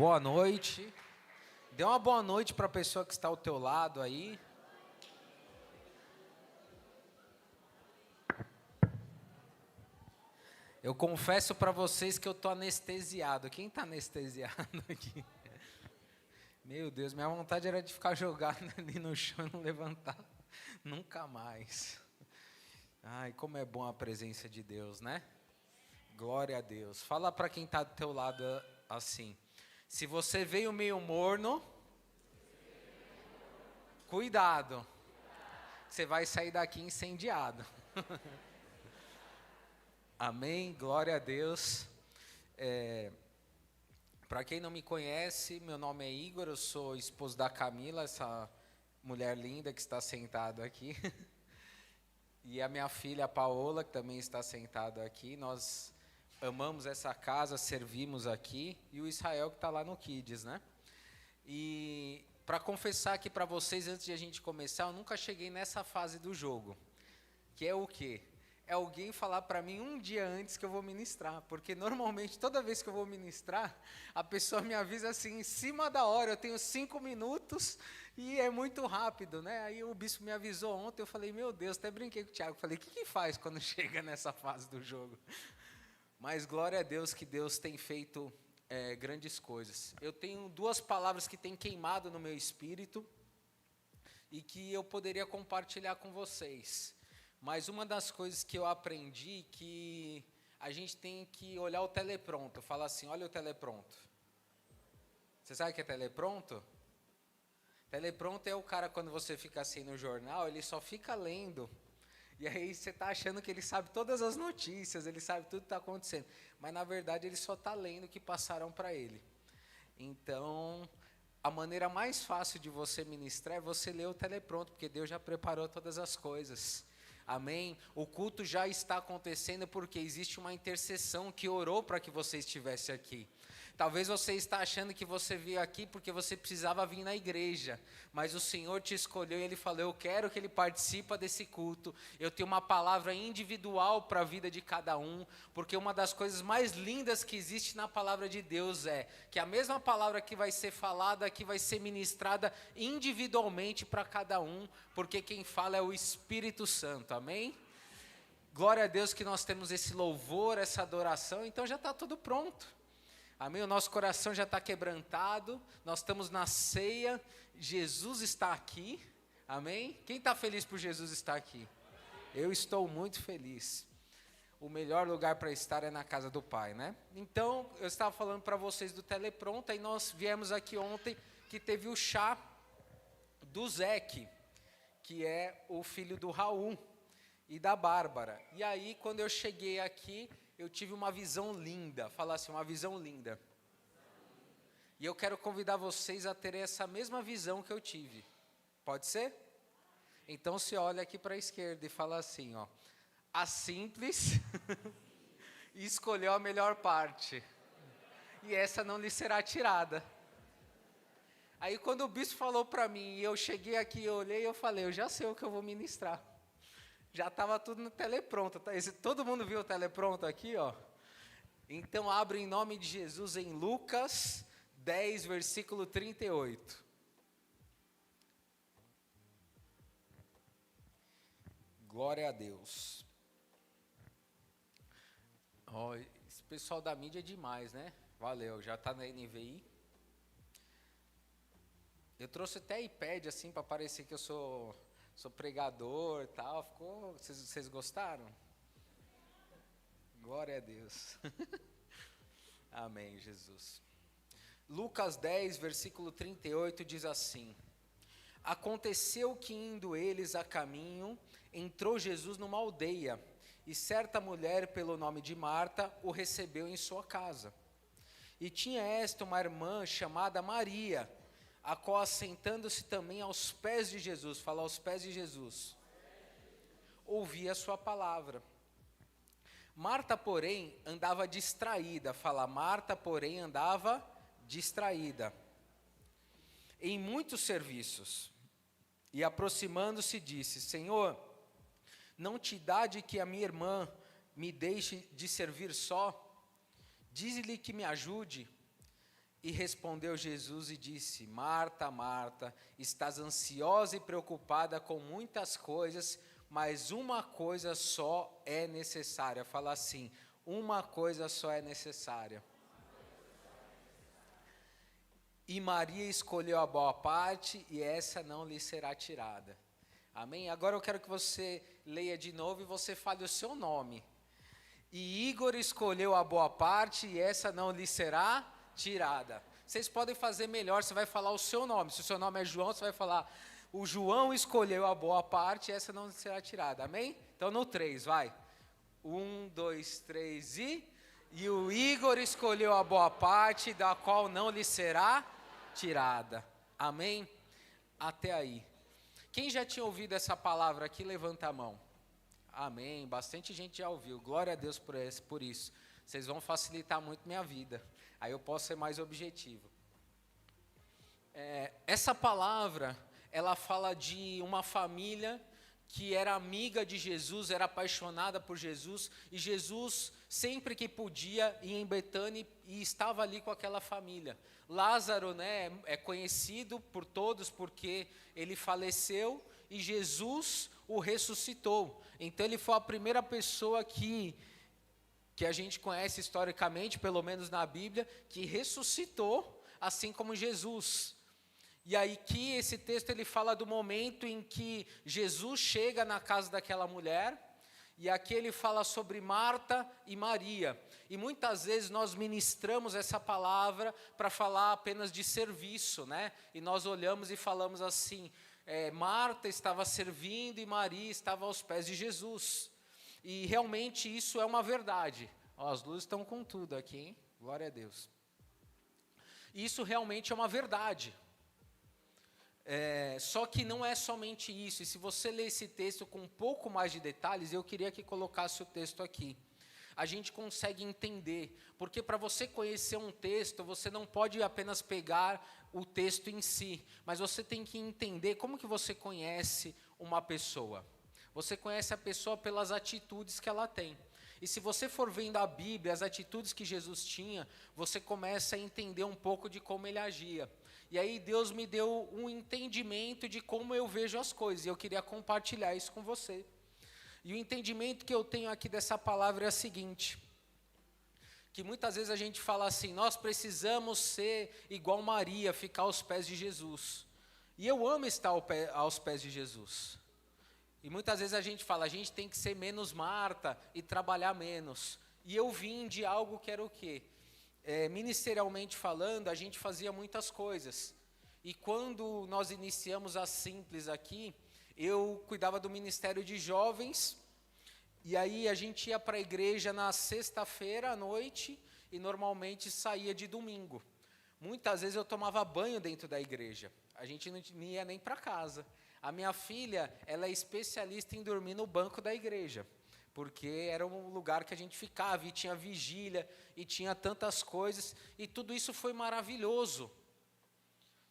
Boa noite. Dê uma boa noite para a pessoa que está ao teu lado aí. Eu confesso para vocês que eu estou anestesiado. Quem está anestesiado aqui? Meu Deus, minha vontade era de ficar jogado ali no chão e não levantar nunca mais. Ai, como é bom a presença de Deus, né? Glória a Deus. Fala para quem está do teu lado assim. Se você veio meio morno, cuidado. Você vai sair daqui incendiado. Amém, glória a Deus. Para quem não me conhece, meu nome é Igor, eu sou esposo da Camila, essa mulher linda que está sentada aqui. E a minha filha Paola, que também está sentada aqui. Nós amamos essa casa, servimos aqui. E o Israel que está lá no Kids, né? E para confessar aqui para vocês, antes de a gente começar, eu nunca cheguei nessa fase do jogo. Que é o quê? É alguém falar para mim um dia antes que eu vou ministrar, porque normalmente toda vez que eu vou ministrar, a pessoa me avisa assim, em cima da hora, eu tenho 5 minutos e é muito rápido, né? Aí o bispo me avisou ontem, eu falei, meu Deus, até brinquei com o Thiago, falei, o que faz quando chega nessa fase do jogo? Mas glória a Deus que Deus tem feito grandes coisas. Eu tenho 2 palavras que têm queimado no meu espírito e que eu poderia compartilhar com vocês. Mas uma das coisas que eu aprendi que a gente tem que olhar o telepronto. Falar assim, olha o telepronto. Você sabe o que é telepronto? Telepronto é o cara, quando você fica assim no jornal, ele só fica lendo. E aí você está achando que ele sabe todas as notícias, ele sabe tudo que está acontecendo. Mas na verdade ele só está lendo o que passaram para ele. Então, a maneira mais fácil de você ministrar é você ler o telepronto, porque Deus já preparou todas as coisas. Amém? O culto já está acontecendo porque existe uma intercessão que orou para que você estivesse aqui. Talvez você está achando que você veio aqui porque você precisava vir na igreja, mas o Senhor te escolheu e Ele falou, eu quero que Ele participe desse culto, eu tenho uma palavra individual para a vida de cada um, porque uma das coisas mais lindas que existe na palavra de Deus é que a mesma palavra que vai ser falada aqui vai ser ministrada individualmente para cada um, porque quem fala é o Espírito Santo, amém? Glória a Deus que nós temos esse louvor, essa adoração, então já está tudo pronto. Amém? O nosso coração já está quebrantado, nós estamos na ceia, Jesus está aqui, amém? Quem está feliz por Jesus estar aqui? Eu estou muito feliz. O melhor lugar para estar é na casa do Pai, né? Então, eu estava falando para vocês do telepronto, aí nós viemos aqui ontem que teve o chá do Zeque, que é o filho do Raul e da Bárbara. E aí, quando eu cheguei aqui, eu tive uma visão linda, fala assim, uma visão linda. E eu quero convidar vocês a terem essa mesma visão que eu tive. Pode ser? Então você olha aqui para a esquerda e fala assim, ó, a simples escolheu a melhor parte. E essa não lhe será tirada. Aí quando o bispo falou para mim, e eu cheguei aqui, eu olhei, eu falei, eu já sei o que eu vou ministrar. Já estava tudo no telepronto. Tá? Todo mundo viu o telepronto aqui, ó? Então, abre em nome de Jesus em Lucas 10, versículo 38. Glória a Deus. Oh, esse pessoal da mídia é demais, né? Valeu, já está na NVI. Eu trouxe até iPad assim para parecer que eu sou pregador e tal, vocês gostaram? Glória a Deus. Amém, Jesus. Lucas 10, versículo 38 diz assim, aconteceu que indo eles a caminho, entrou Jesus numa aldeia, e certa mulher pelo nome de Marta o recebeu em sua casa. E tinha esta uma irmã chamada Maria, a qual assentando-se também aos pés de Jesus, fala aos pés de Jesus, ouvia a sua palavra. Marta, porém, andava distraída, fala Marta, porém, andava distraída, em muitos serviços, e aproximando-se disse, Senhor, não te dá de que a minha irmã me deixe de servir só? Dize-lhe que me ajude. E respondeu Jesus e disse: Marta, Marta, estás ansiosa e preocupada com muitas coisas, mas uma coisa só é necessária. Fala assim: uma coisa só é necessária. E Maria escolheu a boa parte, e essa não lhe será tirada. Amém? Agora eu quero que você leia de novo e você fale o seu nome. E Igor escolheu a boa parte, e essa não lhe será tirada. Vocês podem fazer melhor, você vai falar o seu nome. Se o seu nome é João, você vai falar: o João escolheu a boa parte, essa não será tirada. Amém? Então no 3, vai. 1, 2, 3 e o Igor escolheu a boa parte, da qual não lhe será tirada. Amém? Até aí. Quem já tinha ouvido essa palavra aqui, levanta a mão. Amém. Bastante gente já ouviu. Glória a Deus por isso. Vocês vão facilitar muito minha vida. Aí eu posso ser mais objetivo. Essa palavra, ela fala de uma família que era amiga de Jesus, era apaixonada por Jesus, e Jesus, sempre que podia, ia em Betânia e estava ali com aquela família. Lázaro, né, é conhecido por todos porque ele faleceu e Jesus o ressuscitou. Então ele foi a primeira pessoa que a gente conhece historicamente, pelo menos na Bíblia, que ressuscitou, assim como Jesus. E aí que esse texto ele fala do momento em que Jesus chega na casa daquela mulher, e aqui ele fala sobre Marta e Maria. E muitas vezes nós ministramos essa palavra para falar apenas de serviço, né? E nós olhamos e falamos assim, Marta estava servindo e Maria estava aos pés de Jesus. E realmente isso é uma verdade. Ó, as luzes estão com tudo aqui, hein? Glória a Deus. Isso realmente é uma verdade. Só que não é somente isso. E se você ler esse texto com um pouco mais de detalhes, eu queria que colocasse o texto aqui. A gente consegue entender, porque para você conhecer um texto, você não pode apenas pegar o texto em si, mas você tem que entender como que você conhece uma pessoa. Você conhece a pessoa pelas atitudes que ela tem. E se você for vendo a Bíblia, as atitudes que Jesus tinha, você começa a entender um pouco de como ele agia. E aí Deus me deu um entendimento de como eu vejo as coisas, e eu queria compartilhar isso com você. E o entendimento que eu tenho aqui dessa palavra é o seguinte, que muitas vezes a gente fala assim, nós precisamos ser igual Maria, ficar aos pés de Jesus. E eu amo estar aos pés de Jesus. E muitas vezes a gente fala, a gente tem que ser menos Marta e trabalhar menos. E eu vim de algo que era o quê? Ministerialmente falando, a gente fazia muitas coisas. E quando nós iniciamos a Simples aqui, eu cuidava do ministério de jovens, e aí a gente ia para a igreja na sexta-feira à noite, e normalmente saía de domingo. Muitas vezes eu tomava banho dentro da igreja, a gente não ia nem para casa. A minha filha, ela é especialista em dormir no banco da igreja, porque era um lugar que a gente ficava, e tinha vigília, e tinha tantas coisas, e tudo isso foi maravilhoso.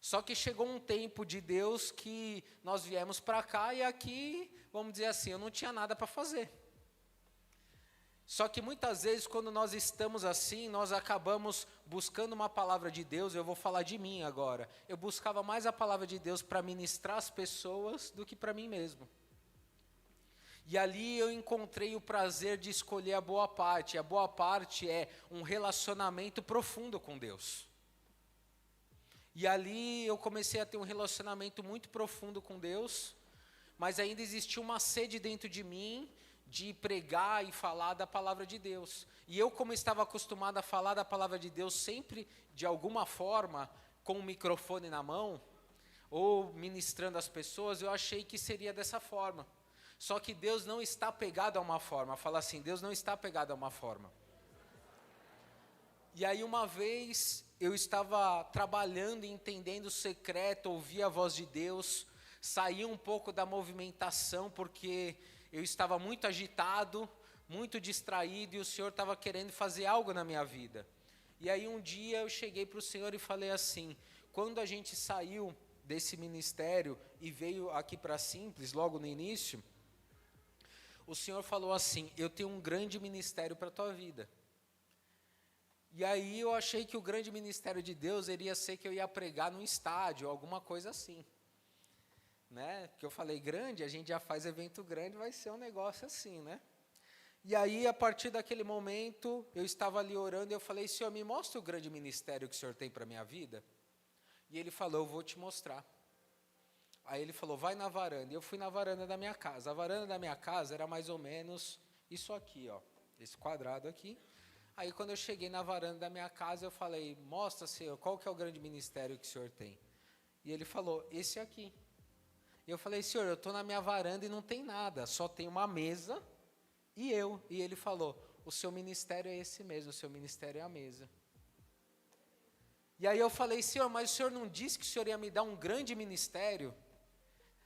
Só que chegou um tempo de Deus que nós viemos para cá, e aqui, vamos dizer assim, eu não tinha nada para fazer. Só que muitas vezes, quando nós estamos assim, nós acabamos buscando uma palavra de Deus. Eu vou falar de mim agora. Eu buscava mais a palavra de Deus para ministrar as pessoas do que para mim mesmo. E ali eu encontrei o prazer de escolher a boa parte. A boa parte é um relacionamento profundo com Deus. E ali eu comecei a ter um relacionamento muito profundo com Deus, mas ainda existia uma sede dentro de mim de pregar e falar da palavra de Deus. E eu, como estava acostumado a falar da palavra de Deus sempre, de alguma forma, com o microfone na mão, ou ministrando as pessoas, eu achei que seria dessa forma. Só que Deus não está pegado a uma forma. Fala assim, Deus não está pegado a uma forma. E aí uma vez, eu estava trabalhando e entendendo o secreto, ouvi a voz de Deus, saí um pouco da movimentação, porque eu estava muito agitado, muito distraído, e o Senhor estava querendo fazer algo na minha vida. E aí um dia eu cheguei para o Senhor e falei assim, quando a gente saiu desse ministério e veio aqui para Simples, logo no início, o Senhor falou assim, eu tenho um grande ministério para a tua vida. E aí eu achei que o grande ministério de Deus iria ser que eu ia pregar num estádio, alguma coisa assim. Né? Porque eu falei, grande, a gente já faz evento grande, vai ser um negócio assim, né? E aí, a partir daquele momento, eu estava ali orando e eu falei, Senhor, me mostra o grande ministério que o Senhor tem para a minha vida. E ele falou, eu vou te mostrar. Aí ele falou, vai na varanda. E eu fui na varanda da minha casa. A varanda da minha casa era mais ou menos isso aqui, ó, esse quadrado aqui. Aí quando eu cheguei na varanda da minha casa, eu falei, mostra, Senhor, qual que é o grande ministério que o Senhor tem? E ele falou, esse aqui. E eu falei, Senhor, eu estou na minha varanda e não tem nada, só tem uma mesa e eu. E ele falou, o seu ministério é esse mesmo, o seu ministério é a mesa. E aí eu falei, Senhor, mas o Senhor não disse que o Senhor ia me dar um grande ministério?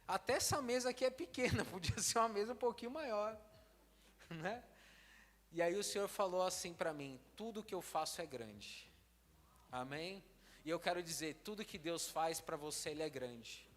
Até essa mesa aqui é pequena, podia ser uma mesa um pouquinho maior, né? E aí o Senhor falou assim para mim, tudo que eu faço é grande, amém? E eu quero dizer, tudo que Deus faz para você, Ele é grande.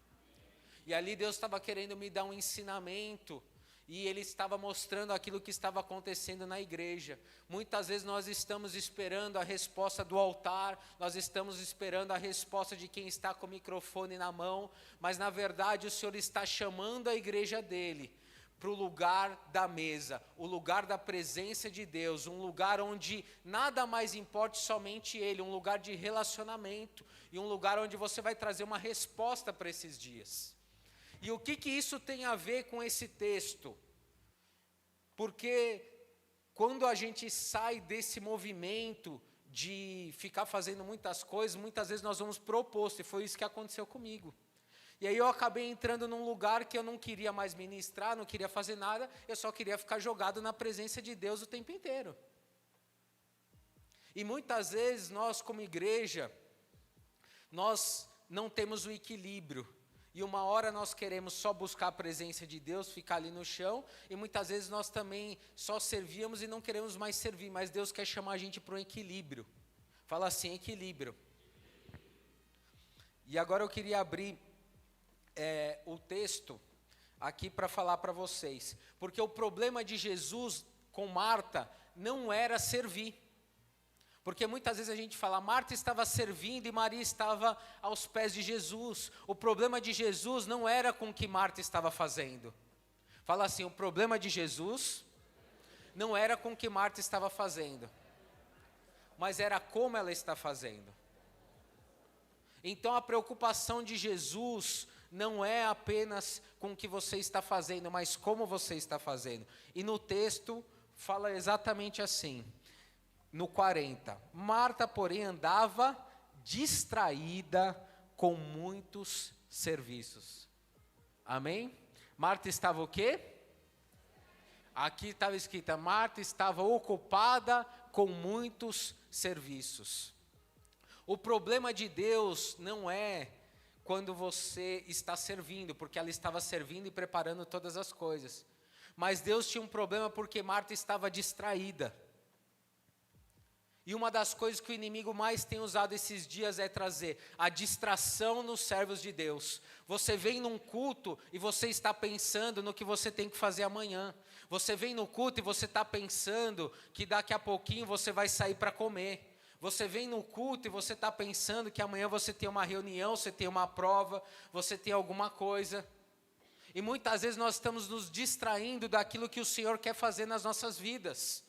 E ali Deus estava querendo me dar um ensinamento, e Ele estava mostrando aquilo que estava acontecendo na igreja. Muitas vezes nós estamos esperando a resposta do altar, nós estamos esperando a resposta de quem está com o microfone na mão, mas na verdade o Senhor está chamando a igreja dEle para o lugar da mesa, o lugar da presença de Deus, um lugar onde nada mais importe somente Ele, um lugar de relacionamento, e um lugar onde você vai trazer uma resposta para esses dias. E o que isso tem a ver com esse texto? Porque quando a gente sai desse movimento de ficar fazendo muitas coisas, muitas vezes nós vamos pro oposto, e foi isso que aconteceu comigo. E aí eu acabei entrando num lugar que eu não queria mais ministrar, não queria fazer nada, eu só queria ficar jogado na presença de Deus o tempo inteiro. E muitas vezes nós como igreja, nós não temos o equilíbrio. E uma hora nós queremos só buscar a presença de Deus, ficar ali no chão, e muitas vezes nós também só servíamos e não queremos mais servir, mas Deus quer chamar a gente para um equilíbrio. Fala assim, equilíbrio. E agora eu queria abrir o texto aqui para falar para vocês, porque o problema de Jesus com Marta não era servir, porque muitas vezes a gente fala, Marta estava servindo e Maria estava aos pés de Jesus. O problema de Jesus não era com o que Marta estava fazendo. Fala assim, o problema de Jesus não era com o que Marta estava fazendo, mas era como ela está fazendo. Então a preocupação de Jesus não é apenas com o que você está fazendo, mas como você está fazendo. E no texto fala exatamente assim, no 40. Marta, porém, andava distraída com muitos serviços. Amém? Marta estava o quê? Aqui estava escrita, Marta estava ocupada com muitos serviços. O problema de Deus não é quando você está servindo, porque ela estava servindo e preparando todas as coisas. Mas Deus tinha um problema porque Marta estava distraída. E uma das coisas que o inimigo mais tem usado esses dias é trazer a distração nos servos de Deus. Você vem num culto e você está pensando no que você tem que fazer amanhã. Você vem no culto e você está pensando que daqui a pouquinho você vai sair para comer. Você vem no culto e você está pensando que amanhã você tem uma reunião, você tem uma prova, você tem alguma coisa. E muitas vezes nós estamos nos distraindo daquilo que o Senhor quer fazer nas nossas vidas.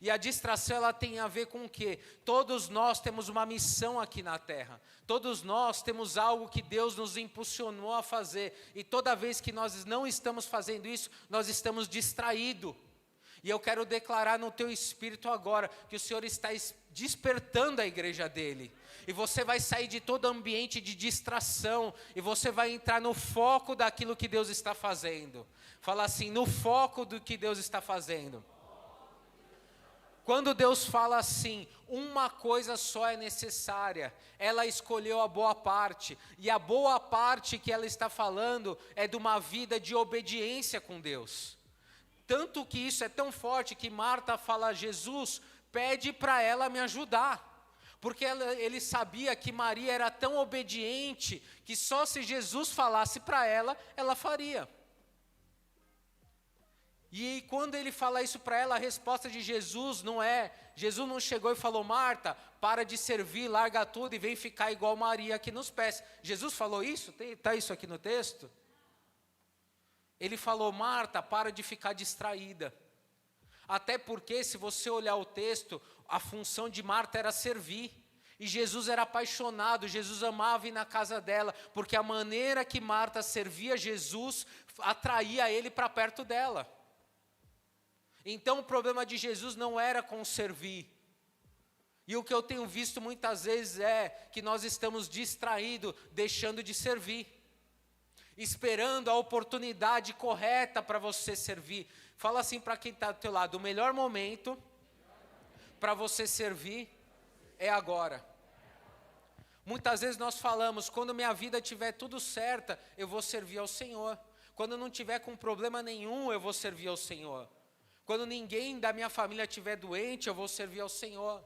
E a distração, ela tem a ver com o quê? Todos nós temos uma missão aqui na terra. Todos nós temos algo que Deus nos impulsionou a fazer. E toda vez que nós não estamos fazendo isso, nós estamos distraídos. E eu quero declarar no teu espírito agora que o Senhor está despertando a igreja dele. E você vai sair de todo ambiente de distração. E você vai entrar no foco daquilo que Deus está fazendo. Fala assim, no foco do que Deus está fazendo. Quando Deus fala assim, uma coisa só é necessária, ela escolheu a boa parte, e a boa parte que ela está falando é de uma vida de obediência com Deus. Tanto que isso é tão forte que Marta fala, Jesus, pede para ela me ajudar. Porque ele sabia que Maria era tão obediente, que só se Jesus falasse para ela, ela faria. E quando ele fala isso para ela, a resposta de Jesus não chegou e falou: Marta, para de servir, larga tudo e vem ficar igual Maria aqui nos pés. Jesus falou isso? Está isso aqui no texto? Ele falou: Marta, para de ficar distraída. Até porque, se você olhar o texto, a função de Marta era servir. E Jesus era apaixonado, Jesus amava ir na casa dela, porque a maneira que Marta servia Jesus atraía ele para perto dela. Então o problema de Jesus não era com servir. E o que eu tenho visto muitas vezes é que nós estamos distraídos, deixando de servir, esperando a oportunidade correta para você servir. Fala assim para quem está do teu lado: o melhor momento para você servir é agora. Muitas vezes nós falamos: quando minha vida estiver tudo certa, eu vou servir ao Senhor. Quando não tiver com problema nenhum, eu vou servir ao Senhor. Quando ninguém da minha família estiver doente, eu vou servir ao Senhor.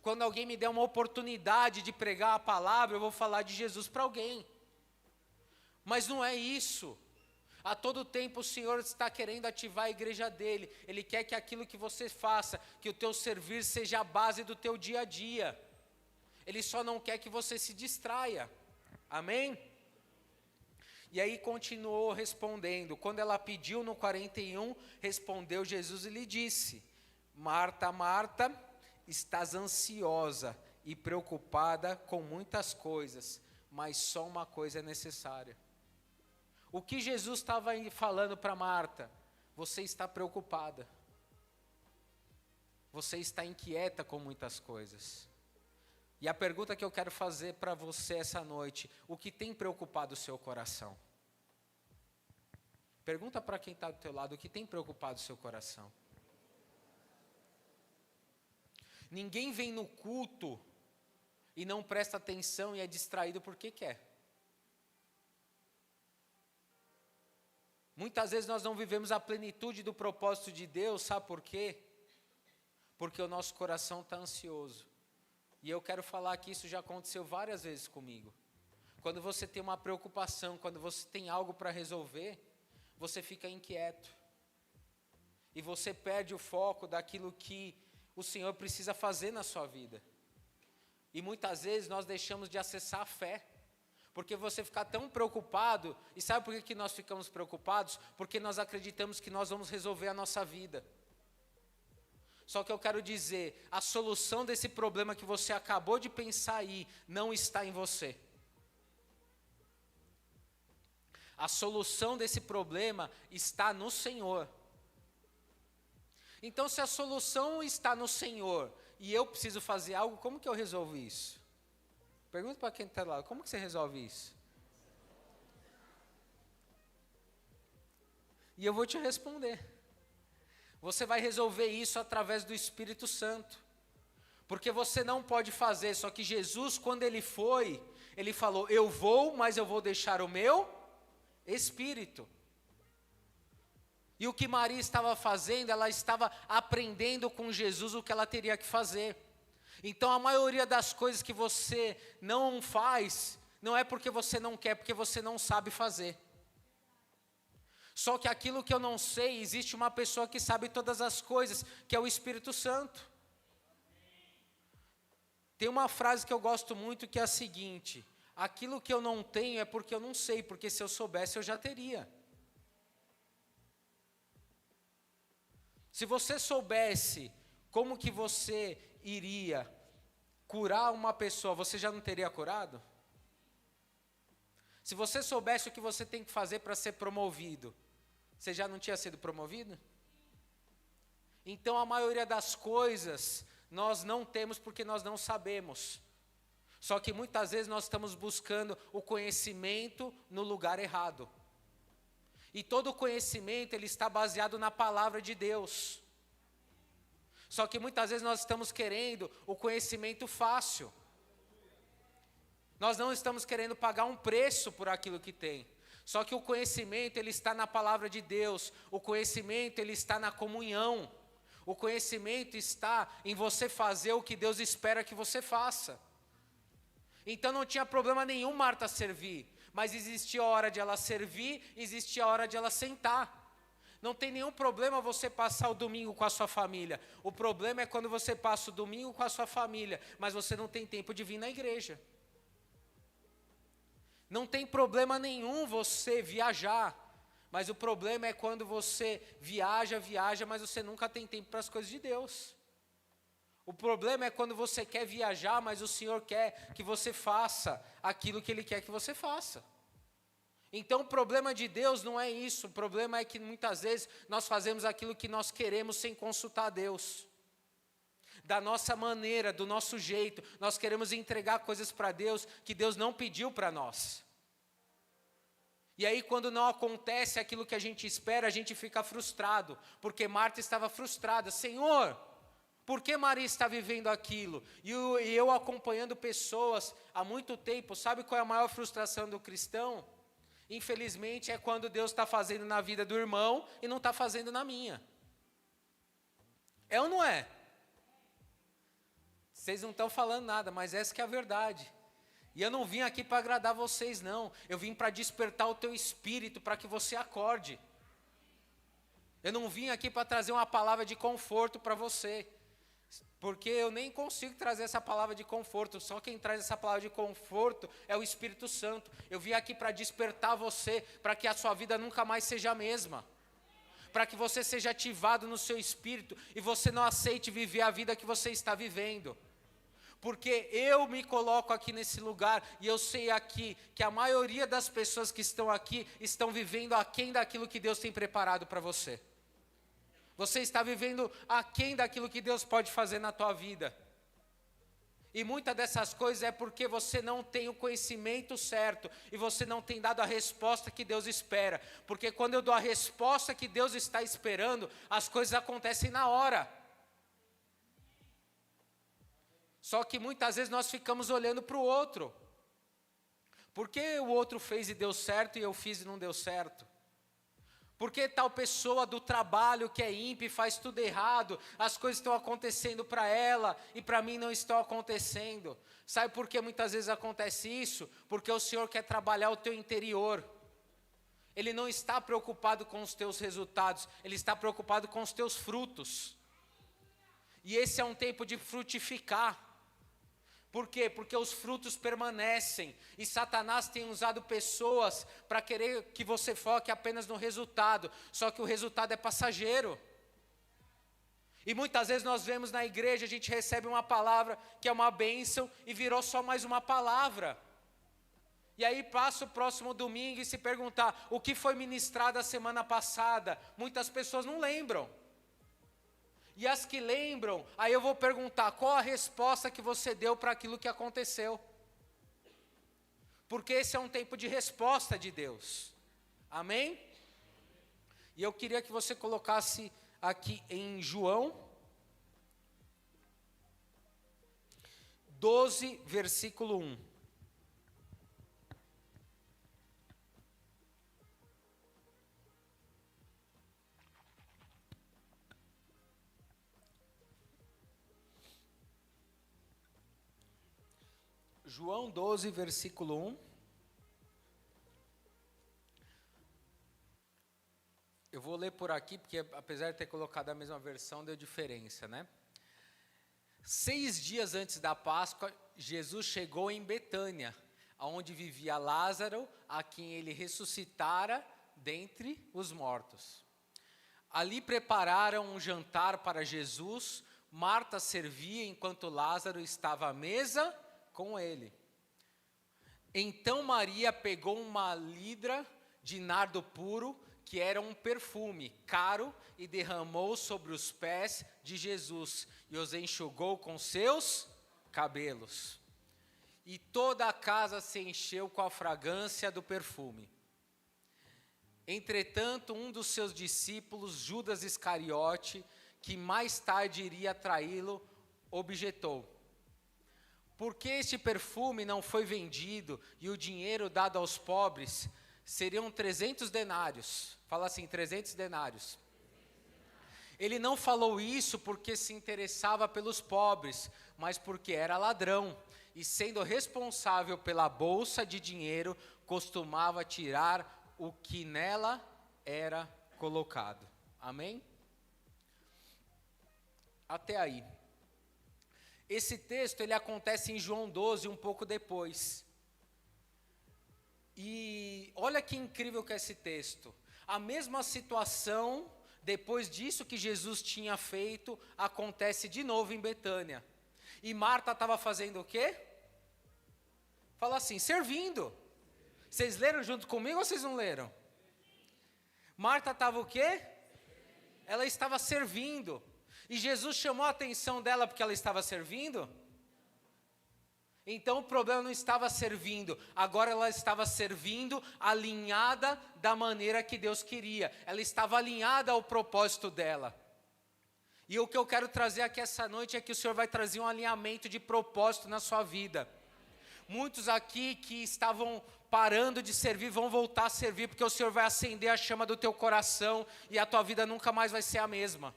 Quando alguém me der uma oportunidade de pregar a palavra, eu vou falar de Jesus para alguém. Mas não é isso. A todo tempo o Senhor está querendo ativar a igreja dele. Ele quer que aquilo que você faça, que o teu servir seja a base do teu dia a dia. Ele só não quer que você se distraia. Amém? E aí continuou respondendo. Quando ela pediu no 41, respondeu Jesus e lhe disse: Marta, Marta, estás ansiosa e preocupada com muitas coisas, mas só uma coisa é necessária. O que Jesus estava falando para Marta? Você está preocupada. Você está inquieta com muitas coisas. E a pergunta que eu quero fazer para você essa noite: o que tem preocupado o seu coração? Pergunta para quem está do teu lado: o que tem preocupado o seu coração? Ninguém vem no culto e não presta atenção e é distraído porque quer. Muitas vezes nós não vivemos a plenitude do propósito de Deus, sabe por quê? Porque o nosso coração está ansioso. E eu quero falar que isso já aconteceu várias vezes comigo. Quando você tem uma preocupação, quando você tem algo para resolver, você fica inquieto. E você perde o foco daquilo que o Senhor precisa fazer na sua vida. E muitas vezes nós deixamos de acessar a fé. Porque você fica tão preocupado. E sabe por que nós ficamos preocupados? Porque nós acreditamos que nós vamos resolver a nossa vida. Só que eu quero dizer, a solução desse problema que você acabou de pensar aí, não está em você. A solução desse problema está no Senhor. Então, se a solução está no Senhor, e eu preciso fazer algo, como que eu resolvo isso? Pergunta para quem está lá, como que você resolve isso? E eu vou te responder. Você vai resolver isso através do Espírito Santo. Porque você não pode fazer, só que Jesus, quando ele foi, ele falou: eu vou, mas eu vou deixar o meu Espírito. E o que Maria estava fazendo, ela estava aprendendo com Jesus o que ela teria que fazer. Então a maioria das coisas que você não faz, não é porque você não quer, porque você não sabe fazer. Só que aquilo que eu não sei, existe uma pessoa que sabe todas as coisas, que é o Espírito Santo. Tem uma frase que eu gosto muito que é a seguinte: aquilo que eu não tenho é porque eu não sei, porque se eu soubesse eu já teria. Se você soubesse como que você iria curar uma pessoa, você já não teria curado? Se você soubesse o que você tem que fazer para ser promovido, você já não tinha sido promovido? Então a maioria das coisas nós não temos porque nós não sabemos. Só que muitas vezes nós estamos buscando o conhecimento no lugar errado. E todo conhecimento ele está baseado na palavra de Deus. Só que muitas vezes nós estamos querendo o conhecimento fácil. Nós não estamos querendo pagar um preço por aquilo que tem. Só que o conhecimento ele está na palavra de Deus. O conhecimento ele está na comunhão. O conhecimento está em você fazer o que Deus espera que você faça. Então não tinha problema nenhum Marta servir. Mas existia a hora de ela servir, existia a hora de ela sentar. Não tem nenhum problema você passar o domingo com a sua família. O problema é quando você passa o domingo com a sua família, mas você não tem tempo de vir na igreja. Não tem problema nenhum você viajar, mas o problema é quando você viaja, mas você nunca tem tempo para as coisas de Deus. O problema é quando você quer viajar, mas o Senhor quer que você faça aquilo que Ele quer que você faça. Então o problema de Deus não é isso, o problema é que muitas vezes nós fazemos aquilo que nós queremos sem consultar a Deus. Da nossa maneira, do nosso jeito, nós queremos entregar coisas para Deus que Deus não pediu para nós. E aí quando não acontece aquilo que a gente espera, a gente fica frustrado, porque Marta estava frustrada. Senhor, por que Maria está vivendo aquilo? E eu acompanhando pessoas há muito tempo, sabe qual é a maior frustração do cristão? Infelizmente é quando Deus está fazendo na vida do irmão e não está fazendo na minha. É ou não é? Vocês não estão falando nada, mas essa que é a verdade. E eu não vim aqui para agradar vocês não. Eu vim para despertar o teu espírito, para que você acorde. Eu não vim aqui para trazer uma palavra de conforto para você. Porque eu nem consigo trazer essa palavra de conforto, só quem traz essa palavra de conforto é o Espírito Santo. Eu vim aqui para despertar você, para que a sua vida nunca mais seja a mesma. Para que você seja ativado no seu espírito e você não aceite viver a vida que você está vivendo. Porque eu me coloco aqui nesse lugar e eu sei aqui que a maioria das pessoas que estão aqui estão vivendo aquém daquilo que Deus tem preparado para você. Você está vivendo aquém daquilo que Deus pode fazer na tua vida. E muitas dessas coisas é porque você não tem o conhecimento certo e você não tem dado a resposta que Deus espera. Porque quando eu dou a resposta que Deus está esperando, as coisas acontecem na hora. Só que muitas vezes nós ficamos olhando para o outro. Por que o outro fez e deu certo e eu fiz e não deu certo? Por que tal pessoa do trabalho que é ímpia faz tudo errado, as coisas estão acontecendo para ela e para mim não estão acontecendo? Sabe por que muitas vezes acontece isso? Porque o Senhor quer trabalhar o teu interior. Ele não está preocupado com os teus resultados, Ele está preocupado com os teus frutos. E esse é um tempo de frutificar. Por quê? Porque os frutos permanecem. E Satanás tem usado pessoas para querer que você foque apenas no resultado. Só que o resultado é passageiro. E muitas vezes nós vemos na igreja, a gente recebe uma palavra que é uma bênção e virou só mais uma palavra. E aí passa o próximo domingo e se perguntar, o que foi ministrado a semana passada? Muitas pessoas não lembram. E as que lembram, aí eu vou perguntar, qual a resposta que você deu para aquilo que aconteceu? Porque esse é um tempo de resposta de Deus. Amém? E eu queria que você colocasse aqui em João 12, versículo 1. João 12, versículo 1. Eu vou ler por aqui, porque apesar de ter colocado a mesma versão, deu diferença, né? 6 dias antes da Páscoa, Jesus chegou em Betânia, onde vivia Lázaro, a quem ele ressuscitara dentre os mortos. Ali prepararam um jantar para Jesus. Marta servia enquanto Lázaro estava à mesa com ele. Então Maria pegou uma lidra de nardo puro, que era um perfume caro, e derramou sobre os pés de Jesus, e os enxugou com seus cabelos. E toda a casa se encheu com a fragrância do perfume. Entretanto, um dos seus discípulos, Judas Iscariote, que mais tarde iria traí-lo, objetou: por que este perfume não foi vendido e o dinheiro dado aos pobres? Seriam 300 denários. Fala assim, 300 denários. Ele não falou isso porque se interessava pelos pobres, mas porque era ladrão. E sendo responsável pela bolsa de dinheiro, costumava tirar o que nela era colocado. Amém? Até aí. Esse texto, ele acontece em João 12, um pouco depois. E olha que incrível que é esse texto. A mesma situação, depois disso que Jesus tinha feito, acontece de novo em Betânia. E Marta estava fazendo o quê? Fala assim, servindo. Vocês leram junto comigo ou vocês não leram? Marta estava o quê? Ela estava servindo. E Jesus chamou a atenção dela porque ela estava servindo? Então o problema não estava servindo, agora ela estava servindo alinhada da maneira que Deus queria. Ela estava alinhada ao propósito dela. E o que eu quero trazer aqui essa noite é que o Senhor vai trazer um alinhamento de propósito na sua vida. Muitos aqui que estavam parando de servir vão voltar a servir, porque o Senhor vai acender a chama do teu coração e a tua vida nunca mais vai ser a mesma.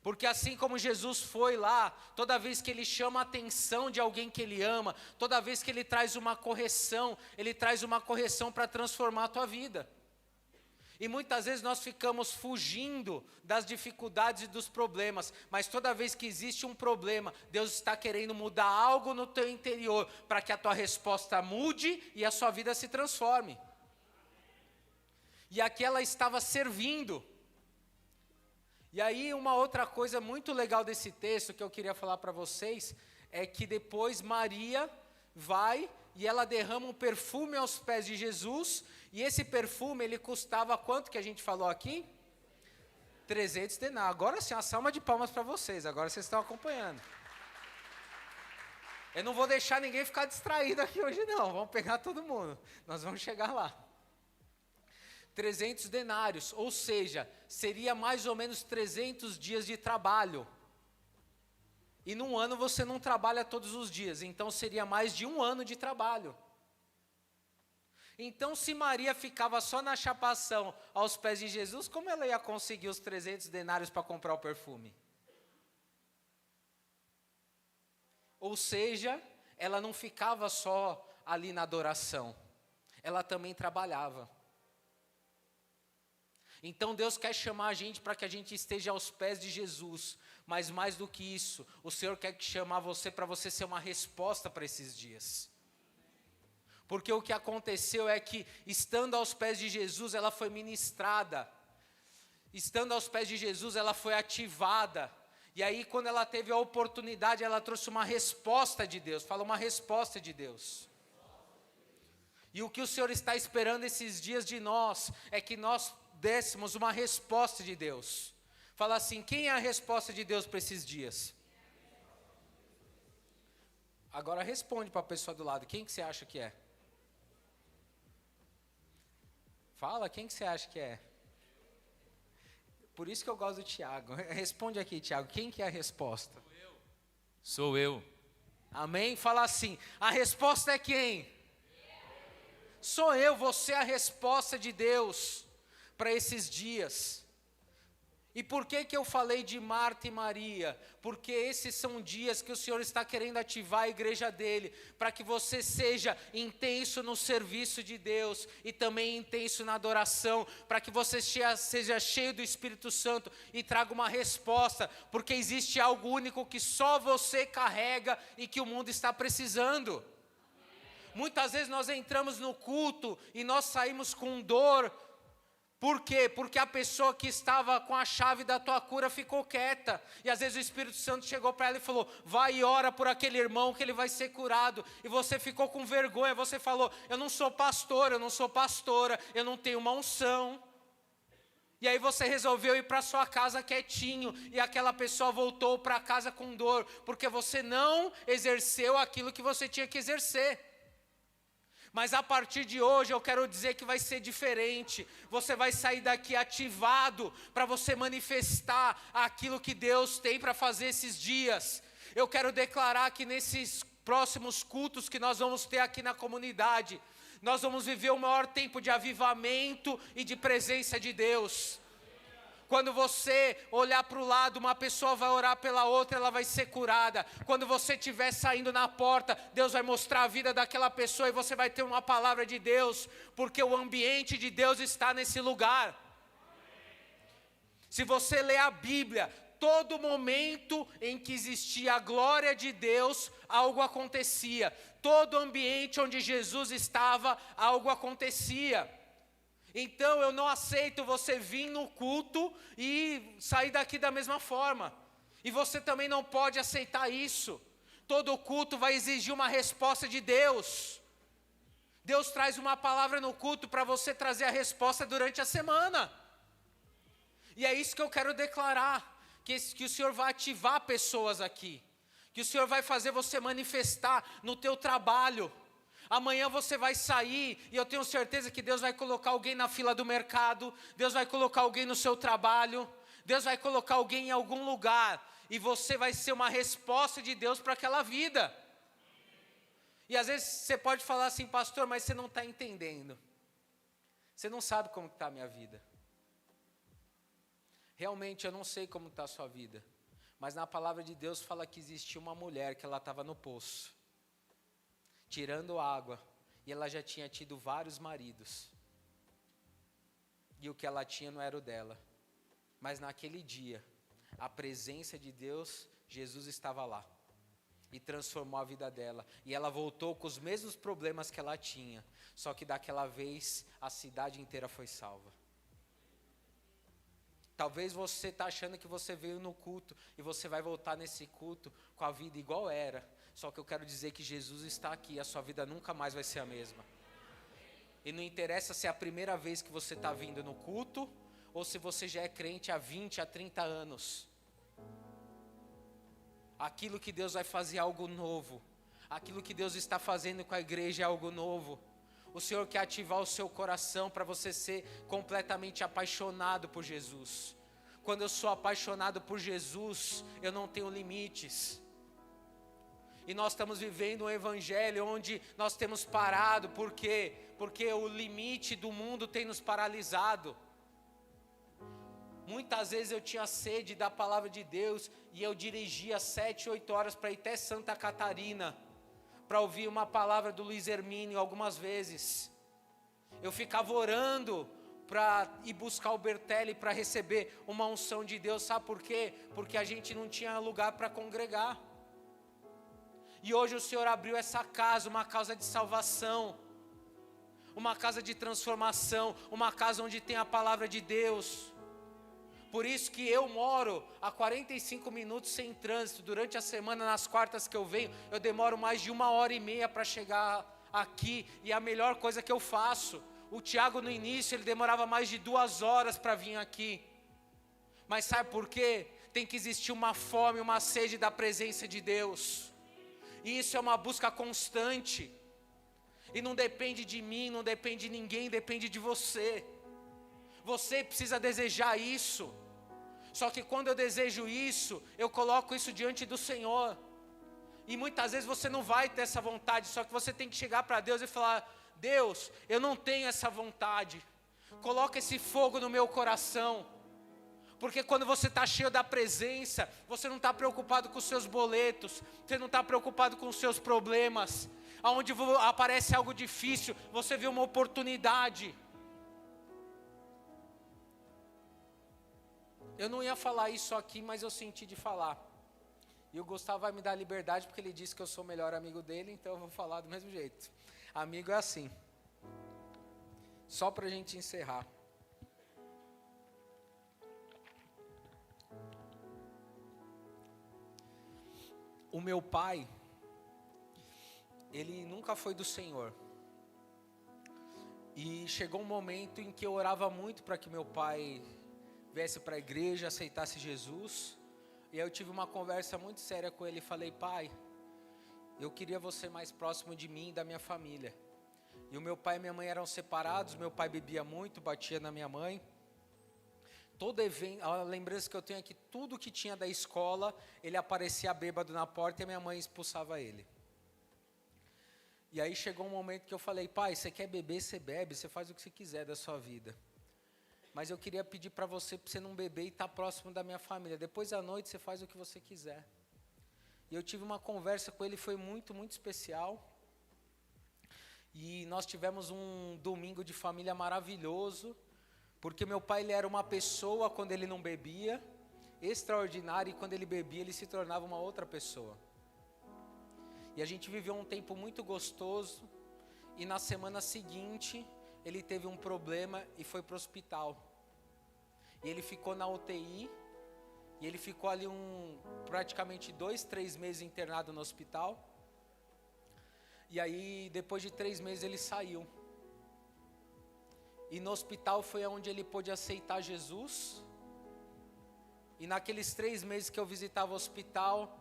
Porque assim como Jesus foi lá, toda vez que Ele chama a atenção de alguém que Ele ama, toda vez que Ele traz uma correção para transformar a tua vida. E muitas vezes nós ficamos fugindo das dificuldades e dos problemas, mas toda vez que existe um problema, Deus está querendo mudar algo no teu interior, para que a tua resposta mude e a sua vida se transforme. E aqui ela estava servindo. E aí uma outra coisa muito legal desse texto que eu queria falar para vocês, é que depois Maria vai e ela derrama um perfume aos pés de Jesus, e esse perfume ele custava quanto que a gente falou aqui? 300 denários. Agora sim, uma salva de palmas para vocês, agora vocês estão acompanhando. Eu não vou deixar ninguém ficar distraído aqui hoje não, vamos pegar todo mundo, nós vamos chegar lá. 300 denários, ou seja, seria mais ou menos 300 dias de trabalho. E num ano você não trabalha todos os dias, então seria mais de um ano de trabalho. Então se Maria ficava só na chapação aos pés de Jesus, como ela ia conseguir os 300 denários para comprar o perfume? Ou seja, ela não ficava só ali na adoração, ela também trabalhava. Então Deus quer chamar a gente para que a gente esteja aos pés de Jesus, mas mais do que isso, o Senhor quer chamar você para você ser uma resposta para esses dias. Porque o que aconteceu é que, estando aos pés de Jesus, ela foi ministrada, estando aos pés de Jesus, ela foi ativada, e aí quando ela teve a oportunidade, ela trouxe uma resposta de Deus, fala uma resposta de Deus. E o que o Senhor está esperando esses dias de nós, é que nós dessemos uma resposta de Deus. Fala assim, quem é a resposta de Deus para esses dias? Agora responde para a pessoa do lado, quem que você acha que é? Fala, quem que você acha que é? Por isso que eu gosto do Tiago. Responde aqui, Tiago, quem que é a resposta? Sou eu. Amém? Fala assim, a resposta é quem? Sou eu, você é a resposta de Deus para esses dias. E por que eu falei de Marta e Maria? Porque esses são dias que o Senhor está querendo ativar a igreja dele, para que você seja intenso no serviço de Deus, e também intenso na adoração, para que você seja cheio do Espírito Santo, e traga uma resposta, porque existe algo único que só você carrega, e que o mundo está precisando. Muitas vezes nós entramos no culto, e nós saímos com dor. Por quê? Porque a pessoa que estava com a chave da tua cura ficou quieta. E às vezes o Espírito Santo chegou para ela e falou, vai e ora por aquele irmão que ele vai ser curado. E você ficou com vergonha, você falou, eu não sou pastor, eu não sou pastora, eu não tenho uma unção. E aí você resolveu ir para sua casa quietinho, e aquela pessoa voltou para casa com dor, porque você não exerceu aquilo que você tinha que exercer. Mas a partir de hoje eu quero dizer que vai ser diferente. Você vai sair daqui ativado para você manifestar aquilo que Deus tem para fazer esses dias. Eu quero declarar que nesses próximos cultos que nós vamos ter aqui na comunidade, nós vamos viver o maior tempo de avivamento e de presença de Deus. Quando você olhar para o lado, uma pessoa vai orar pela outra, ela vai ser curada. Quando você estiver saindo na porta, Deus vai mostrar a vida daquela pessoa e você vai ter uma palavra de Deus, porque o ambiente de Deus está nesse lugar. Se você ler a Bíblia, todo momento em que existia a glória de Deus, algo acontecia. Todo ambiente onde Jesus estava, algo acontecia. Então eu não aceito você vir no culto e sair daqui da mesma forma. E você também não pode aceitar isso. Todo culto vai exigir uma resposta de Deus. Deus traz uma palavra no culto para você trazer a resposta durante a semana. E é isso que eu quero declarar. Que o Senhor vai ativar pessoas aqui. Que o Senhor vai fazer você manifestar no teu trabalho. Amanhã você vai sair e eu tenho certeza que Deus vai colocar alguém na fila do mercado. Deus vai colocar alguém no seu trabalho. Deus vai colocar alguém em algum lugar. E você vai ser uma resposta de Deus para aquela vida. E às vezes você pode falar assim, pastor, mas você não está entendendo. Você não sabe como está a minha vida. Realmente eu não sei como está a sua vida. Mas na palavra de Deus fala que existia uma mulher que ela estava no poço, tirando água. E ela já tinha tido vários maridos. E o que ela tinha não era o dela. Mas naquele dia, a presença de Deus, Jesus estava lá. E transformou a vida dela. E ela voltou com os mesmos problemas que ela tinha. Só que daquela vez, a cidade inteira foi salva. Talvez você está achando que você veio no culto. E você vai voltar nesse culto com a vida igual era. Só que eu quero dizer que Jesus está aqui. A sua vida nunca mais vai ser a mesma. E não interessa se é a primeira vez que você está vindo no culto. Ou se você já é crente há 20, há 30 anos. Aquilo que Deus vai fazer é algo novo. Aquilo que Deus está fazendo com a igreja é algo novo. O Senhor quer ativar o seu coração para você ser completamente apaixonado por Jesus. Quando eu sou apaixonado por Jesus, eu não tenho limites. E nós estamos vivendo um evangelho onde nós temos parado. Por quê? Porque o limite do mundo tem nos paralisado. Muitas vezes eu tinha sede da palavra de Deus e eu dirigia 7, 8 horas para ir até Santa Catarina para ouvir uma palavra do Luiz Hermínio algumas vezes. Eu ficava orando para ir buscar o Bertelli para receber uma unção de Deus. Sabe por quê? Porque a gente não tinha lugar para congregar. E hoje o Senhor abriu essa casa, uma casa de salvação, uma casa de transformação, uma casa onde tem a palavra de Deus. Por isso que eu moro a 45 minutos sem trânsito. Durante a semana, nas quartas que eu venho, eu demoro mais de 1h30 para chegar aqui. E é a melhor coisa que eu faço. O Tiago no início, ele demorava mais de 2 horas para vir aqui. Mas sabe por quê? Tem que existir uma fome, uma sede da presença de Deus. E isso é uma busca constante. E não depende de mim, não depende de ninguém, depende de você. Você precisa desejar isso. Só que quando eu desejo isso, eu coloco isso diante do Senhor. E muitas vezes você não vai ter essa vontade. Só que você tem que chegar para Deus e falar: Deus, eu não tenho essa vontade. Coloca esse fogo no meu coração. Porque quando você está cheio da presença, você não está preocupado com os seus boletos. Você não está preocupado com os seus problemas. Aonde aparece algo difícil, você vê uma oportunidade. Eu não ia falar isso aqui, mas eu senti de falar. E o Gustavo vai me dar liberdade, porque ele disse que eu sou o melhor amigo dele, então eu vou falar do mesmo jeito. Amigo é assim. Só para a gente encerrar. O meu pai, ele nunca foi do Senhor. E chegou um momento em que eu orava muito para que meu pai viesse para a igreja, aceitasse Jesus. E aí eu tive uma conversa muito séria com ele e falei: pai, eu queria você mais próximo de mim e da minha família. E o meu pai e minha mãe eram separados. Meu pai bebia muito, batia na minha mãe. Todo evento, a lembrança que eu tenho é que tudo que tinha da escola, ele aparecia bêbado na porta e a minha mãe expulsava ele. E aí chegou um momento que eu falei: pai, você quer beber, você bebe, você faz o que você quiser da sua vida. Mas eu queria pedir para você não beber e estar próximo da minha família. Depois da noite você faz o que você quiser. E eu tive uma conversa com ele, foi muito, muito especial. E nós tivemos um domingo de família maravilhoso. Porque meu pai, ele era uma pessoa quando ele não bebia, extraordinária, e quando ele bebia, ele se tornava uma outra pessoa. E a gente viveu um tempo muito gostoso, e na semana seguinte, ele teve um problema e foi para o hospital. E ele ficou na UTI, e ele ficou ali praticamente 2, 3 meses internado no hospital. E aí, depois de 3 meses, ele saiu. E no hospital foi onde ele pôde aceitar Jesus. E naqueles 3 meses que eu visitava o hospital,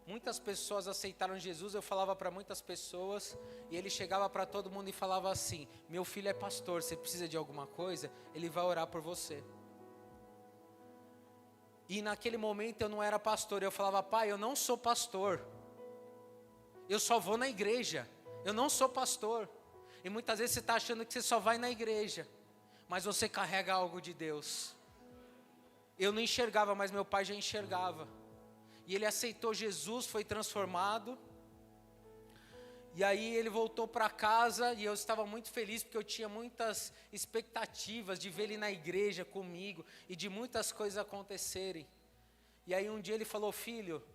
muitas pessoas aceitaram Jesus. Eu falava para muitas pessoas, e ele chegava para todo mundo e falava assim: meu filho é pastor, você precisa de alguma coisa? Ele vai orar por você. E naquele momento eu não era pastor, eu falava: pai, eu não sou pastor, eu só vou na igreja, eu não sou pastor. E muitas vezes você está achando que você só vai na igreja, mas você carrega algo de Deus. Eu não enxergava, mas meu pai já enxergava. E ele aceitou Jesus, foi transformado. E aí ele voltou para casa, e eu estava muito feliz, porque eu tinha muitas expectativas de ver ele na igreja comigo, e de muitas coisas acontecerem. E aí um dia ele falou: filho,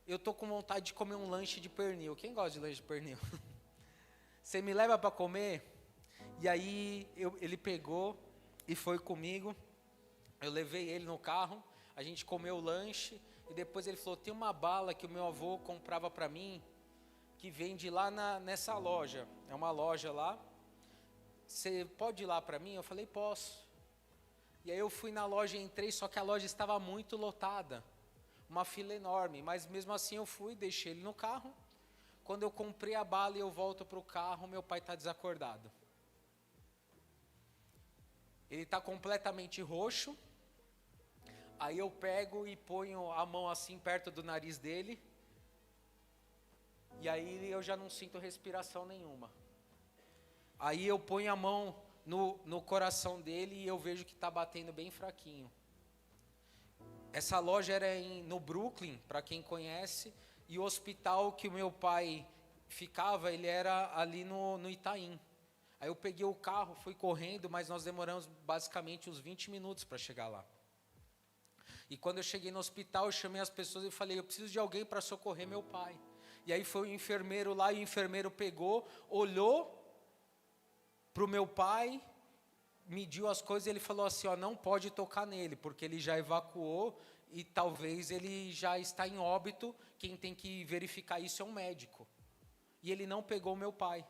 eu estou com vontade de comer um lanche de pernil. Quem gosta de lanche de pernil? Você me leva para comer? E aí ele pegou e foi comigo. Eu levei ele no carro, a gente comeu o lanche, e depois ele falou: tem uma bala que o meu avô comprava para mim, que vende lá nessa loja, é uma loja lá, você pode ir lá para mim? Eu falei: posso. E aí eu fui na loja e entrei, só que a loja estava muito lotada, uma fila enorme, mas mesmo assim eu fui, deixei ele no carro. Quando eu comprei a bala e eu volto para o carro, meu pai está desacordado. Ele está completamente roxo. Aí eu pego e ponho a mão assim perto do nariz dele, e aí eu já não sinto respiração nenhuma. Aí eu ponho a mão no coração dele e eu vejo que está batendo bem fraquinho. Essa loja era no Brooklyn, para quem conhece, e o hospital que o meu pai ficava, ele era ali no Itaim. Aí eu peguei o carro, fui correndo, mas nós demoramos basicamente uns 20 minutos para chegar lá. E quando eu cheguei no hospital, eu chamei as pessoas e falei: eu preciso de alguém para socorrer meu pai. E aí foi o enfermeiro lá, e o enfermeiro pegou, olhou para o meu pai, mediu as coisas, e ele falou assim: ó, não pode tocar nele, porque ele já evacuou e talvez ele já está em óbito, quem tem que verificar isso é um médico. E ele não pegou o meu pai.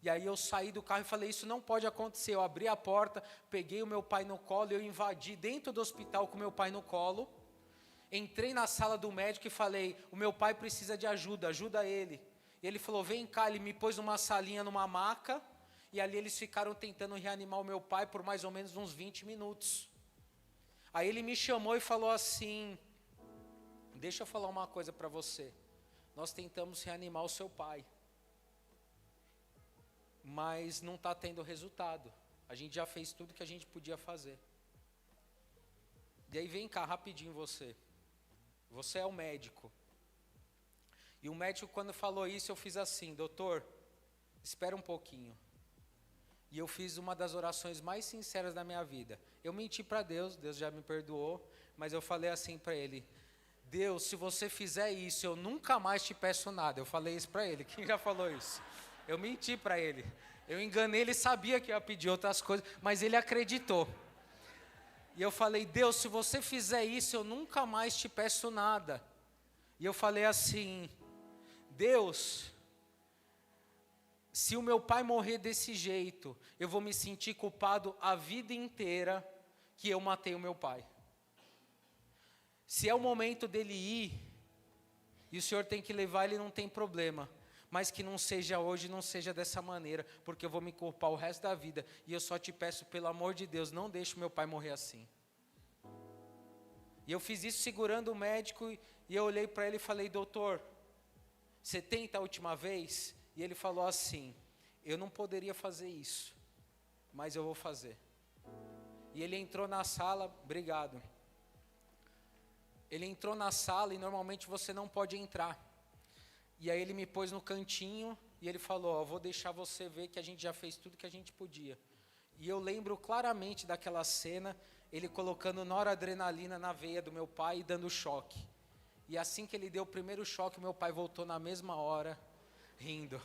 E aí eu saí do carro e falei: isso não pode acontecer. Eu abri a porta, peguei o meu pai no colo, eu invadi dentro do hospital com o meu pai no colo, entrei na sala do médico e falei: o meu pai precisa de ajuda, ajuda ele. E ele falou: vem cá. Ele me pôs numa salinha, numa maca, e ali eles ficaram tentando reanimar o meu pai por mais ou menos uns 20 minutos. Aí ele me chamou e falou assim: deixa eu falar uma coisa para você, nós tentamos reanimar o seu pai, mas não está tendo resultado, a gente já fez tudo que a gente podia fazer. E aí vem cá rapidinho, você é o médico. E o médico, quando falou isso, eu fiz assim: doutor, espera um pouquinho. E eu fiz uma das orações mais sinceras da minha vida. Eu menti para Deus, Deus já me perdoou, mas eu falei assim para ele: Deus, se você fizer isso, eu nunca mais te peço nada. Eu falei isso para ele. Quem já falou isso? Eu menti para ele. Eu enganei, ele sabia que eu ia pedir outras coisas, mas ele acreditou. E eu falei: Deus, se você fizer isso, eu nunca mais te peço nada. E eu falei assim: Deus, se o meu pai morrer desse jeito, eu vou me sentir culpado a vida inteira que eu matei o meu pai. Se é o momento dele ir, e o Senhor tem que levar ele, não tem problema. Mas que não seja hoje, não seja dessa maneira, porque eu vou me culpar o resto da vida. E eu só te peço, pelo amor de Deus, não deixe o meu pai morrer assim. E eu fiz isso segurando o médico, e eu olhei para ele e falei: doutor, você tenta a última vez? E ele falou assim: eu não poderia fazer isso, mas eu vou fazer. E ele entrou na sala, obrigado. Ele entrou na sala e normalmente você não pode entrar. E aí ele me pôs no cantinho e ele falou: ó, vou deixar você ver que a gente já fez tudo que a gente podia. E eu lembro claramente daquela cena, ele colocando noradrenalina na veia do meu pai e dando choque. E assim que ele deu o primeiro choque, meu pai voltou na mesma hora, rindo.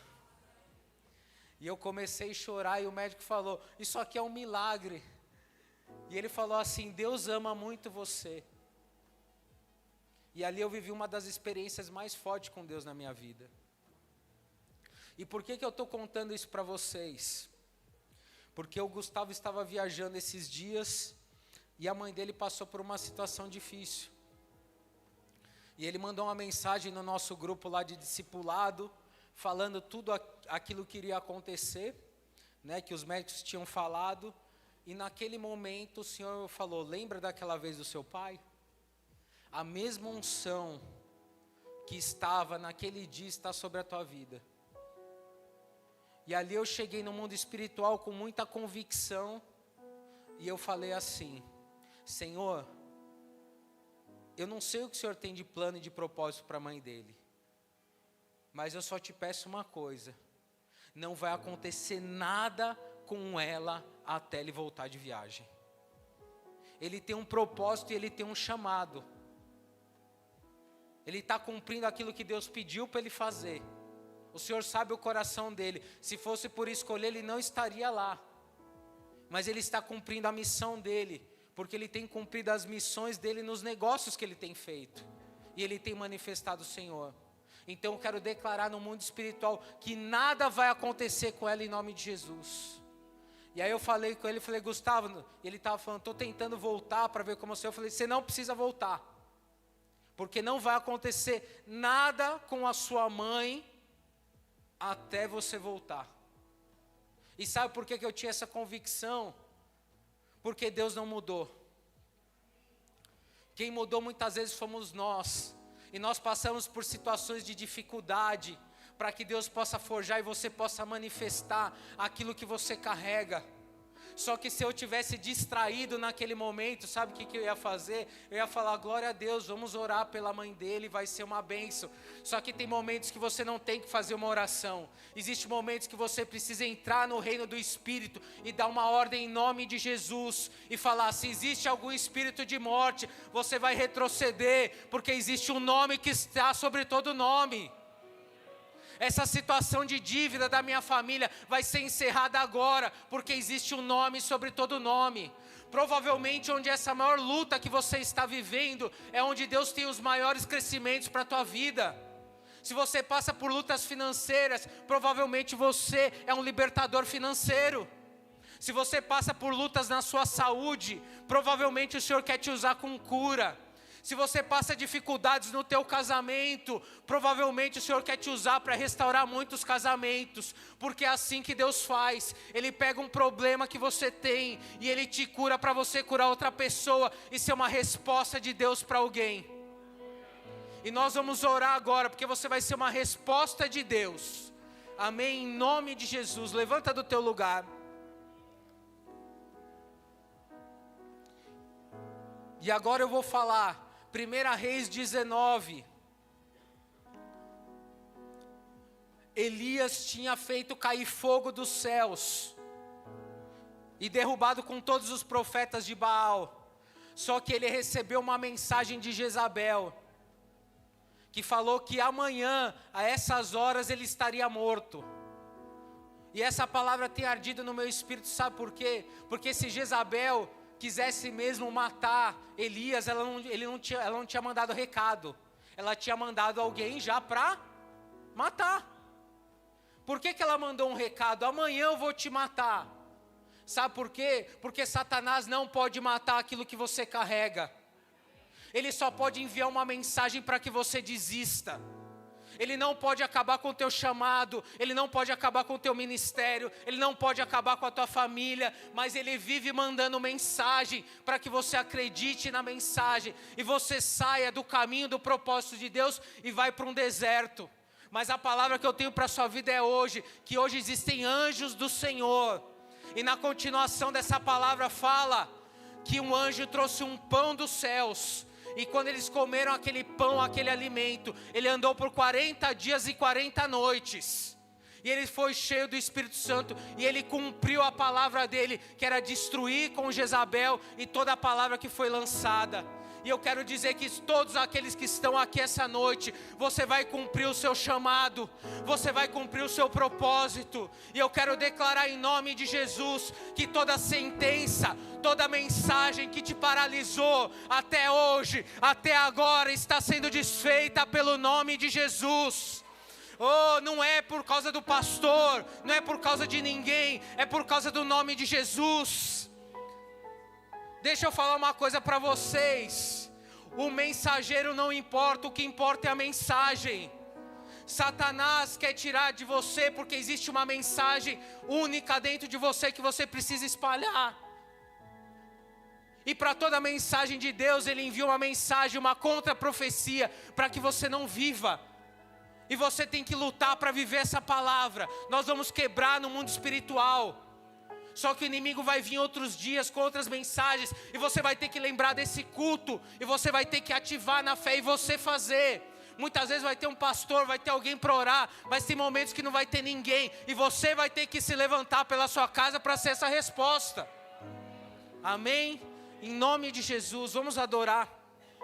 E eu comecei a chorar e o médico falou, isso aqui é um milagre. E ele falou assim, Deus ama muito você. E ali eu vivi uma das experiências mais fortes com Deus na minha vida. E por que eu estou contando isso para vocês? Porque o Gustavo estava viajando esses dias e a mãe dele passou por uma situação difícil. E ele mandou uma mensagem no nosso grupo lá de discipulado, falando tudo aquilo que iria acontecer, né, que os médicos tinham falado. E naquele momento o Senhor falou, lembra daquela vez do seu pai? A mesma unção que estava naquele dia está sobre a tua vida. E ali eu cheguei no mundo espiritual com muita convicção. E eu falei assim, Senhor, eu não sei o que o Senhor tem de plano e de propósito para a mãe dele. Mas eu só te peço uma coisa. Não vai acontecer nada com ela até ele voltar de viagem. Ele tem um propósito e ele tem um chamado. Ele está cumprindo aquilo que Deus pediu para ele fazer. O Senhor sabe o coração dele. Se fosse por escolher, ele não estaria lá. Mas ele está cumprindo a missão dele. Porque ele tem cumprido as missões dele nos negócios que ele tem feito. E ele tem manifestado o Senhor. Então eu quero declarar no mundo espiritual que nada vai acontecer com ela em nome de Jesus. E aí eu falei com ele, falei, Gustavo, ele estava falando, estou tentando voltar para ver como é o Senhor. Eu falei, você não precisa voltar. Porque não vai acontecer nada com a sua mãe até você voltar. E sabe por que eu tinha essa convicção? Porque Deus não mudou. Quem mudou muitas vezes fomos nós. E nós passamos por situações de dificuldade, para que Deus possa forjar e você possa manifestar aquilo que você carrega. Só que se eu tivesse distraído naquele momento, sabe o que eu ia fazer? Eu ia falar, glória a Deus, vamos orar pela mãe dele, vai ser uma bênção. Só que tem momentos que você não tem que fazer uma oração. Existem momentos que você precisa entrar no reino do Espírito e dar uma ordem em nome de Jesus. E falar, se existe algum espírito de morte, você vai retroceder, porque existe um nome que está sobre todo nome. Essa situação de dívida da minha família vai ser encerrada agora, porque existe um nome sobre todo nome. Provavelmente onde essa maior luta que você está vivendo, é onde Deus tem os maiores crescimentos para a tua vida. Se você passa por lutas financeiras, provavelmente você é um libertador financeiro. Se você passa por lutas na sua saúde, provavelmente o Senhor quer te usar com cura. Se você passa dificuldades no teu casamento, provavelmente o Senhor quer te usar para restaurar muitos casamentos, porque é assim que Deus faz. Ele pega um problema que você tem e Ele te cura para você curar outra pessoa. Isso é uma resposta de Deus para alguém. E nós vamos orar agora, porque você vai ser uma resposta de Deus. Amém? Em nome de Jesus, levanta do teu lugar. E agora eu vou falar 1 Reis 19, Elias tinha feito cair fogo dos céus e derrubado com todos os profetas de Baal. Só que ele recebeu uma mensagem de Jezabel, que falou que amanhã, a essas horas, ele estaria morto. E essa palavra tem ardido no meu espírito, sabe por quê? Porque se Jezabel quisesse mesmo matar Elias, ela não tinha mandado recado. Ela tinha mandado alguém já para matar. Por que ela mandou um recado? Amanhã eu vou te matar. Sabe por quê? Porque Satanás não pode matar aquilo que você carrega. Ele só pode enviar uma mensagem para que você desista. Ele não pode acabar com o teu chamado, ele não pode acabar com o teu ministério, ele não pode acabar com a tua família, mas ele vive mandando mensagem para que você acredite na mensagem e você saia do caminho do propósito de Deus e vai para um deserto. Mas a palavra que eu tenho para a sua vida é hoje, que hoje existem anjos do Senhor. E na continuação dessa palavra fala que um anjo trouxe um pão dos céus. E quando eles comeram aquele pão, aquele alimento, ele andou por 40 dias e 40 noites. E ele foi cheio do Espírito Santo. E ele cumpriu a palavra dele, que era destruir com Jezabel e toda a palavra que foi lançada. E eu quero dizer que todos aqueles que estão aqui essa noite, você vai cumprir o seu chamado, você vai cumprir o seu propósito. E eu quero declarar em nome de Jesus, que toda sentença, toda mensagem que te paralisou até hoje, até agora, está sendo desfeita pelo nome de Jesus. Oh, não é por causa do pastor, não é por causa de ninguém, é por causa do nome de Jesus. Deixa eu falar uma coisa para vocês. O mensageiro não importa, o que importa é a mensagem. Satanás quer tirar de você porque existe uma mensagem única dentro de você que você precisa espalhar. E para toda a mensagem de Deus, Ele envia uma mensagem, uma contra-profecia, para que você não viva. E você tem que lutar para viver essa palavra. Nós vamos quebrar no mundo espiritual. Só que o inimigo vai vir outros dias com outras mensagens, e você vai ter que lembrar desse culto, e você vai ter que ativar na fé e você fazer. Muitas vezes vai ter um pastor, vai ter alguém para orar, mas tem momentos que não vai ter ninguém, e você vai ter que se levantar pela sua casa para ser essa resposta. Amém? Em nome de Jesus, vamos adorar.